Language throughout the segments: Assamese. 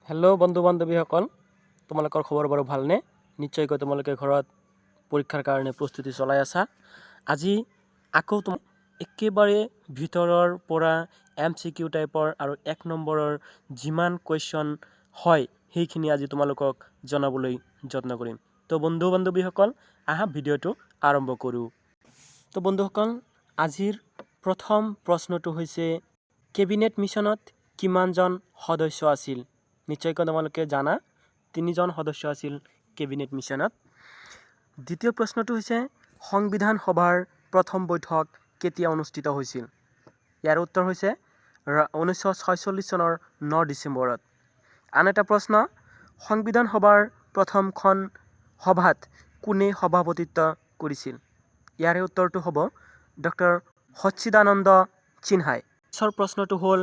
হেল্ল' বন্ধু বান্ধৱীসকল, তোমালোকৰ খবৰ বাৰু ভালনে? নিশ্চয়কৈ তোমালোকে ঘৰত পৰীক্ষাৰ কাৰণে প্ৰস্তুতি চলাই আছা। আজি আকৌ একেবাৰে ভিতৰৰ পৰা MCQ টাইপৰ আৰু 1 নম্বৰৰ যিমান কুৱেশ্যন হয় সেইখিনি আজি তোমালোকক জনাবলৈ যত্ন কৰিম। তো বন্ধু বান্ধৱীসকল, আহা ভিডিঅ'টো আৰম্ভ কৰোঁ। তো বন্ধুসকল, আজিৰ প্ৰথম প্ৰশ্নটো হৈছে কেবিনেট মিছনত কিমানজন সদস্য আছিল? নিশ্চয়কৈ তোমালোকে জানা 3জন সদস্য আছিল কেবিনেট মিছনত। দ্বিতীয় প্ৰশ্নটো হৈছে সংবিধান সভাৰ প্ৰথম বৈঠক কেতিয়া অনুষ্ঠিত হৈছিল? ইয়াৰ উত্তৰ হৈছে 1946 চনৰ 9 ডিচেম্বৰত। আন এটা প্ৰশ্ন, সংবিধান সভাৰ প্ৰথমখন সভাত কোনে সভাপতিত্ব কৰিছিল? ইয়াৰে উত্তৰটো হ'ব ডক্টৰ সচ্চিদানন্দ সিনহাই। পিছৰ প্ৰশ্নটো হ'ল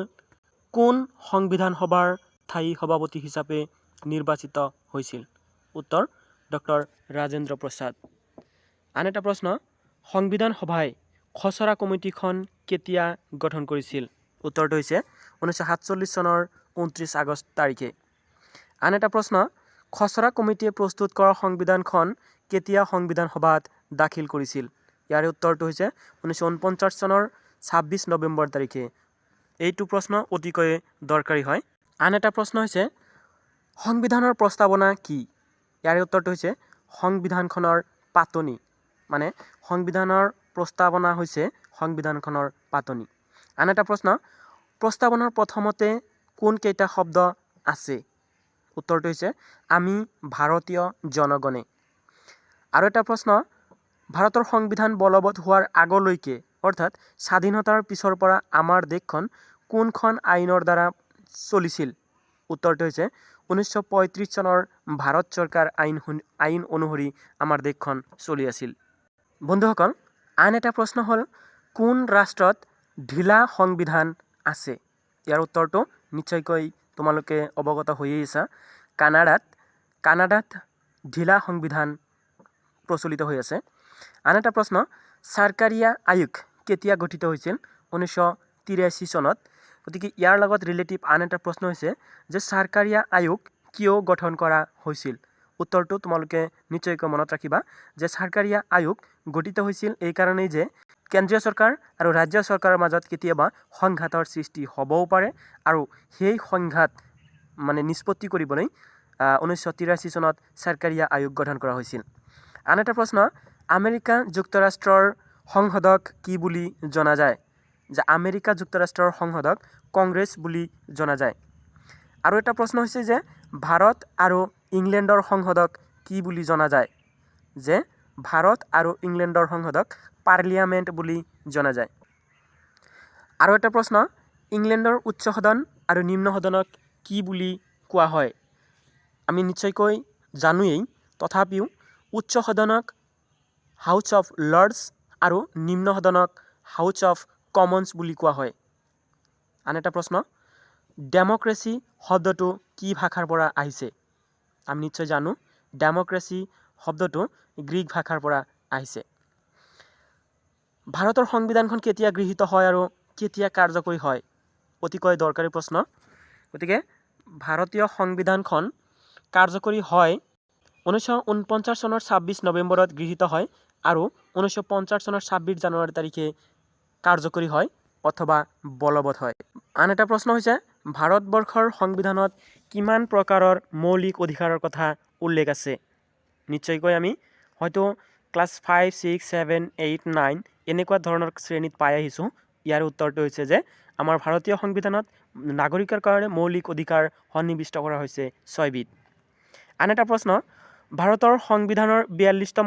কোন সংবিধান সভাৰ স্থায়ী সভাপতি হিচাপে নিৰ্বাচিত হৈছিল? উত্তৰ ডক্টৰ ৰাজেন্দ্ৰ প্ৰসাদ। আন এটা প্ৰশ্ন, সংবিধান সভাই খচৰা কমিটিখন কেতিয়া গঠন কৰিছিল? উত্তৰটো হৈছে 1947 চনৰ 29 আগষ্ট তাৰিখে। আন এটা প্ৰশ্ন, খচৰা কমিটিয়ে প্ৰস্তুত কৰা সংবিধানখন কেতিয়া সংবিধান সভাত দাখিল কৰিছিল? ইয়াৰে উত্তৰটো হৈছে 1949 চনৰ 26 নৱেম্বৰ তাৰিখে। এইটো প্ৰশ্ন অতিকৈ দৰকাৰী হয়। আন এটা প্ৰশ্ন হৈছে সংবিধানৰ প্ৰস্তাৱনা কি? ইয়াৰে উত্তৰটো হৈছে সংবিধানখনৰ পাতনি, মানে সংবিধানৰ প্ৰস্তাৱনা হৈছে সংবিধানখনৰ পাতনি। আন এটা প্ৰশ্ন, প্ৰস্তাৱনাৰ প্ৰথমতে কোন কেইটা শব্দ আছে? উত্তৰটো হৈছে আমি ভাৰতীয় জনগণে। আৰু এটা প্ৰশ্ন, ভাৰতৰ সংবিধান বলবৎ হোৱাৰ আগলৈকে অৰ্থাৎ স্বাধীনতাৰ পিছৰ পৰা আমাৰ দেশখন কোনখন আইনৰ দ্বাৰা চলিছিল? উত্তৰটো হৈছে 1935 চনৰ ভাৰত চৰকাৰ আইন অনুসৰি আমাৰ দেশখন চলি আছিল। বন্ধুসকল, আন এটা প্ৰশ্ন হ'ল কোন ৰাষ্ট্ৰত ঢিলা সংবিধান আছে? ইয়াৰ উত্তৰটো নিশ্চয়কৈ তোমালোকে অৱগত হৈয়ে আছা। কানাডাত ঢিলা সংবিধান প্ৰচলিত হৈ আছে। আন এটা প্ৰশ্ন, চৰকাৰীয়া আয়োগ কেতিয়া গঠিত হৈছিল? 1983 চনত। গতিকে ইয়াৰ লগত ৰিলেটিভ আন এটা প্ৰশ্ন হৈছে যে চৰকাৰীয়া আয়োগ কিয় গঠন কৰা হৈছিল? উত্তৰটো তোমালোকে নিশ্চয়কৈ মনত ৰাখিবা যে চৰকাৰীয়া আয়োগ গঠিত হৈছিল এই কাৰণেই যে কেন্দ্ৰীয় চৰকাৰ আৰু ৰাজ্য চৰকাৰৰ মাজত কেতিয়াবা সংঘাতৰ সৃষ্টি হ'বও পাৰে, আৰু সেই সংঘাত নিষ্পত্তি কৰিবলৈ 1983 চনত চৰকাৰীয়া আয়োগ গঠন কৰা হৈছিল। আন এটা প্ৰশ্ন, আমেৰিকা যুক্তৰাষ্ট্ৰৰ সংসদক কি বুলি জনা যায়? যে আমেৰিকা যুক্তৰাষ্ট্ৰৰ সংসদক কংগ্ৰেছ বুলি জনা যায়। আৰু এটা প্ৰশ্ন হৈছে যে ভাৰত আৰু ইংলেণ্ডৰ সংসদক কি বুলি জনা যায়? যে ভাৰত আৰু ইংলেণ্ডৰ সংসদক পাৰ্লিয়ামেণ্ট বুলি জনা যায়। আৰু এটা প্ৰশ্ন, ইংলেণ্ডৰ উচ্চ সদন আৰু নিম্ন সদনক কি বুলি কোৱা হয়? আমি নিশ্চয়কৈ জানোৱেই, তথাপিও উচ্চ সদনক হাউচ অফ লৰ্ডছ আৰু নিম্ন সদনক হাউচ অফ কমনছ বুলি কোৱা হয়। আন এটা প্ৰশ্ন, ডেম'ক্ৰেচি শব্দটো কি ভাষাৰ পৰা আহিছে? আমি নিশ্চয় জানো ডেম'ক্ৰেচি শব্দটো গ্ৰীক ভাষাৰ পৰা আহিছে। ভাৰতৰ সংবিধানখন কেতিয়া গৃহীত হয় আৰু কেতিয়া কাৰ্যকৰী হয়? অতিকৈ দৰকাৰী প্ৰশ্ন। গতিকে ভাৰতীয় সংবিধানখন কাৰ্যকৰী হয় 1949 চনৰ 26 নৱেম্বৰত গৃহীত হয় আৰু 1950 চনৰ 26 জানুৱাৰী তাৰিখে কাৰ্যকৰী হয় অথবা বলবৎ হয়। আন এটা প্ৰশ্ন হৈছে ভাৰতবৰ্ষৰ সংবিধানত কিমান প্ৰকাৰৰ মৌলিক অধিকাৰৰ কথা উল্লেখ আছে? নিশ্চয়কৈ আমি হয়তো ক্লাছ 5, 6, 7, 8, 9 এনেকুৱা ধৰণৰ শ্ৰেণীত পাই আহিছোঁ। ইয়াৰ উত্তৰটো হৈছে যে আমাৰ ভাৰতীয় সংবিধানত নাগৰিকৰ কাৰণে মৌলিক অধিকাৰ সন্নিৱিষ্ট কৰা হৈছে 6বিধ। আন এটা প্ৰশ্ন, ভাৰতৰ সংবিধানৰ 42তম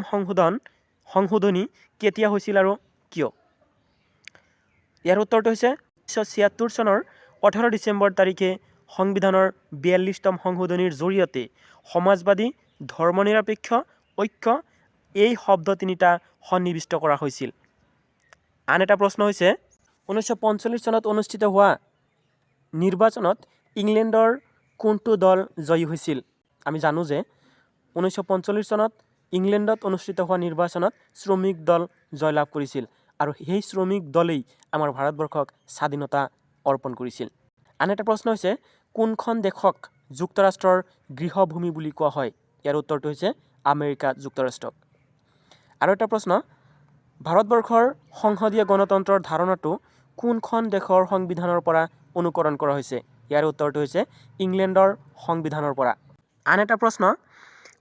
সংশোধনী কেতিয়া হৈছিল আৰু কিয়? ইয়াৰ উত্তৰটো হৈছে 1976 চনৰ 18 ডিচেম্বৰ তাৰিখে সংবিধানৰ 42তম সংশোধনীৰ জৰিয়তে সমাজবাদী, ধৰ্মনিৰপেক্ষ, ঐক্য এই শব্দ তিনিটা সন্নিৱিষ্ট কৰা হৈছিল। আন এটা প্ৰশ্ন হৈছে 1945 চনত অনুষ্ঠিত হোৱা নিৰ্বাচনত ইংলেণ্ডৰ কোনটো দল জয়ী হৈছিল? আমি জানো যে 1945 চনত ইংলেণ্ডত অনুষ্ঠিত হোৱা নিৰ্বাচনত শ্ৰমিক দল জয়লাভ কৰিছিল, আৰু সেই শ্ৰমিক দলেই আমাৰ ভাৰতবৰ্ষক স্বাধীনতা অৰ্পণ কৰিছিল। আন এটা প্ৰশ্ন হৈছে কোনখন দেশক যুক্তৰাষ্ট্ৰৰ গৃহভূমি বুলি কোৱা হয়? ইয়াৰ উত্তৰটো হৈছে আমেৰিকা যুক্তৰাষ্ট্ৰক। আৰু এটা প্ৰশ্ন, ভাৰতবৰ্ষৰ সংসদীয় গণতন্ত্ৰৰ ধাৰণাটো কোনখন দেশৰ সংবিধানৰ পৰা অনুকৰণ কৰা হৈছে? ইয়াৰ উত্তৰটো হৈছে ইংলেণ্ডৰ সংবিধানৰ পৰা। আন এটা প্ৰশ্ন,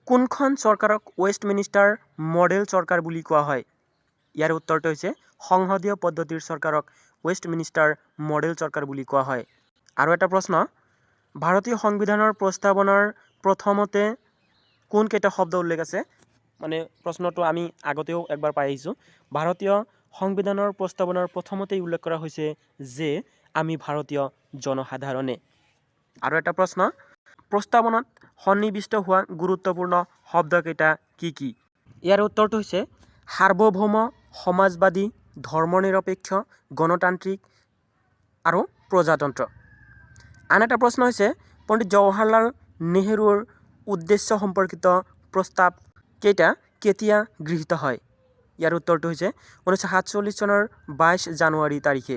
কোনখন চৰকাৰক ৱেষ্টমিনিষ্টাৰ মডেল চৰকাৰ বুলি কোৱা হয়? ইয়াৰ উত্তৰটো হৈছে সংসদীয় পদ্ধতিৰ চৰকাৰক ৱেষ্টমিনিষ্টাৰ মডেল চৰকাৰ বুলি কোৱা হয়। আৰু এটা প্ৰশ্ন, ভাৰতীয় সংবিধানৰ প্ৰস্তাৱনাৰ প্ৰথমতে কোনকেইটা শব্দ উল্লেখ আছে? মানে প্ৰশ্নটো আমি আগতেও একবাৰ পাই আহিছোঁ। ভাৰতীয় সংবিধানৰ প্ৰস্তাৱনাৰ প্ৰথমতেই উল্লেখ কৰা হৈছে যে আমি ভাৰতীয় জনসাধাৰণে। আৰু এটা প্ৰশ্ন, প্ৰস্তাৱনাত সন্নিৱিষ্ট হোৱা গুৰুত্বপূৰ্ণ শব্দকেইটা কি কি? ইয়াৰ উত্তৰটো হৈছে সাৰ্বভৌম, সমাজবাদী, ধৰ্মনিৰপেক্ষ, গণতান্ত্ৰিক আৰু প্ৰজাতন্ত্ৰ। আন এটা প্ৰশ্ন হৈছে পণ্ডিত জৱাহৰলাল নেহৰুৰ উদ্দেশ্য সম্পৰ্কিত প্ৰস্তাৱ কেইটা কেতিয়া গৃহীত হয়? ইয়াৰ উত্তৰটো হৈছে 1947 চনৰ 22 জানুৱাৰী তাৰিখে।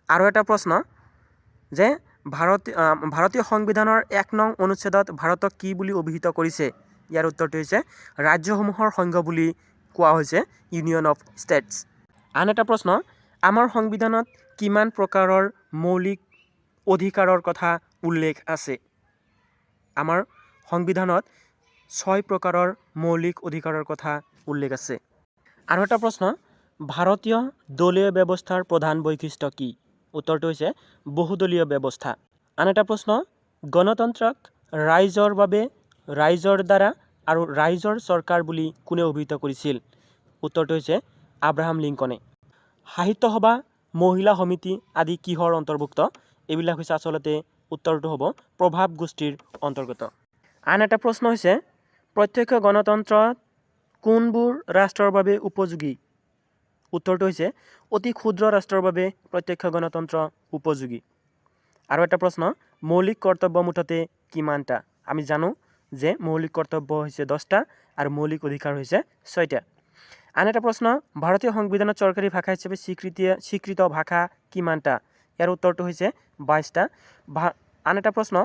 আৰু এটা প্ৰশ্ন যে ভাৰতীয় সংবিধানৰ 1 নং অনুচ্ছেদত ভাৰতক কি বুলি অভিহিত কৰিছে? ইয়াৰ উত্তৰটো হৈছে ৰাজ্যসমূহৰ সংঘ বুলি কোৱা হৈছে, ইউনিয়ন অফ ষ্টেটছ। আন এটা প্ৰশ্ন, আমাৰ সংবিধানত কিমান প্ৰকাৰৰ মৌলিক অধিকাৰৰ কথা উল্লেখ আছে? আমাৰ সংবিধানত 6 প্ৰকাৰৰ মৌলিক অধিকাৰৰ কথা উল্লেখ আছে। আৰু এটা প্ৰশ্ন, ভাৰতীয় দলীয় ব্যৱস্থাৰ প্ৰধান বৈশিষ্ট্য কি? উত্তৰটো হৈছে বহুদলীয় ব্যৱস্থা। আন এটা প্ৰশ্ন, গণতন্ত্ৰক ৰাইজৰ বাবে, ৰাইজৰ দ্বাৰা আৰু ৰাইজৰ চৰকাৰ বুলি কোনে অভিহিত কৰিছিল? উত্তৰটো হৈছে আব্ৰাহাম লিংকনে। সাহিত্য সভা, মহিলা সমিতি আদি কিহৰ অন্তৰ্ভুক্ত? এইবিলাক হৈছে আচলতে উত্তৰটো হ'ব প্ৰভাৱ গোষ্ঠীৰ অন্তৰ্গত। আন এটা প্ৰশ্ন হৈছে প্ৰত্যক্ষ গণতন্ত্ৰত কোনবোৰ ৰাষ্ট্ৰৰ বাবে উপযোগী? উত্তৰটো হৈছে অতি ক্ষুদ্ৰ ৰাষ্ট্ৰৰ বাবে প্ৰত্যক্ষ গণতন্ত্ৰ উপযোগী। আৰু এটা প্ৰশ্ন, মৌলিক কৰ্তব্য মুঠতে কিমানটা? আমি জানো যে মৌলিক কৰ্তব্য হৈছে 10টা আৰু মৌলিক অধিকাৰ হৈছে 6টা। আন এটা প্ৰশ্ন, ভাৰতীয় সংবিধানত চৰকাৰী ভাষা হিচাপে স্বীকৃত ভাষা কিমানটা? ইয়াৰ উত্তৰটো হৈছে 22টা। আন এটা প্ৰশ্ন,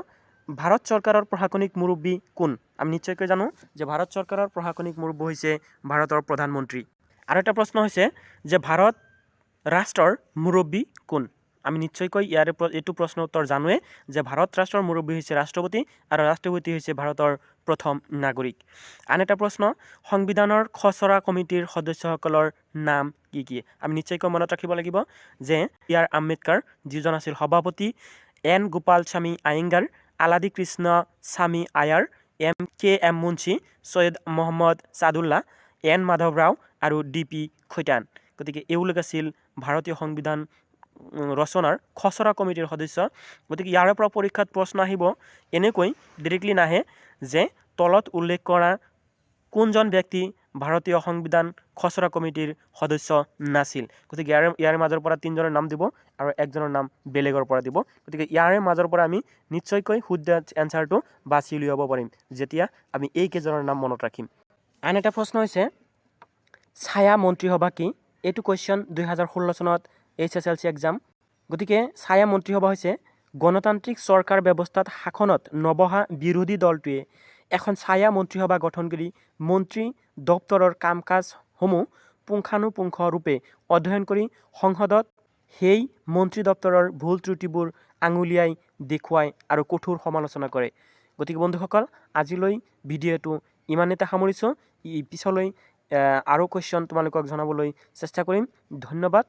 ভাৰত চৰকাৰৰ প্ৰশাসনিক মুৰব্বী কোন? আমি নিশ্চয়কৈ জানো যে ভাৰত চৰকাৰৰ প্ৰশাসনিক মুৰব্বী হৈছে ভাৰতৰ প্ৰধানমন্ত্ৰী। আৰু এটা প্ৰশ্ন হৈছে যে ভাৰত ৰাষ্ট্ৰৰ মুৰব্বী কোন? আমি নিশ্চয়কৈ এইটো প্ৰশ্নৰ উত্তৰ জানোৱে যে ভাৰত ৰাষ্ট্ৰৰ মুৰব্বী হৈছে ৰাষ্ট্ৰপতি আৰু ৰাষ্ট্ৰপতি হৈছে ভাৰতৰ প্ৰথম নাগৰিক। আন এটা প্ৰশ্ন, সংবিধানৰ খচৰা কমিটিৰ সদস্যসকলৰ নাম কি কি? আমি নিশ্চয়কৈ মনত ৰাখিব লাগিব যে আৰ আম্বেদকাৰ, যিজন আছিল সভাপতি, N Gopalaswami Ayyangar, Alladi Krishna Swami Ayyar, K M Munshi, Syed Mohammad Saadulla, N Madhav Rao আৰু DP খৈতান। গতিকে এওঁলোক আছিল ভাৰতীয় সংবিধান ৰচনাৰ খচৰা কমিটিৰ সদস্য। গতিকে ইয়াৰে পৰা পৰীক্ষাত প্ৰশ্ন আহিব এনেকৈ, ডিৰেক্টলি নাহে যে তলত উল্লেখ কৰা কোনজন ব্যক্তি ভাৰতীয় সংবিধান খচৰা কমিটিৰ সদস্য নাছিল। গতিকে ইয়াৰে মাজৰ পৰা 3জনৰ নাম দিব আৰু 1জনৰ নাম বেলেগৰ পৰা দিব। গতিকে ইয়াৰে মাজৰ পৰা আমি নিশ্চয়কৈ শুদ্ধ এনচাৰটো বাছি উলিয়াব পাৰিম যেতিয়া আমি এইকেইজনৰ নাম মনত ৰাখিম। আন এটা প্ৰশ্ন হৈছে ছায়া মন্ত্ৰীসভা কি? এইটো কুৱেশ্যন 2016 চনত HSLC এক্সাম। গতিকে ছায়া মন্ত্ৰীসভা হৈছে গণতান্ত্ৰিক চৰকাৰ ব্যৱস্থাত শাসনত নবহা বিৰোধী দলটোৱে এখন ছায়া মন্ত্ৰীসভা গঠন কৰি মন্ত্ৰী দপ্তৰৰ কাম কাজসমূহ পুংখানুপুংখ ৰূপে অধ্যয়ন কৰি সংসদত সেই মন্ত্ৰী দপ্তৰৰ ভুল ত্ৰুটিবোৰ আঙুলিয়াই দেখুৱায় আৰু কঠোৰ সমালোচনা কৰে। গতিকে বন্ধুসকল, আজিলৈ ভিডিঅ'টো ইমানতে সামৰিছোঁ। পিছলৈ আৰু কুৱেশ্যন তোমালোকক জনাবলৈ চেষ্টা কৰিম। ধন্যবাদ।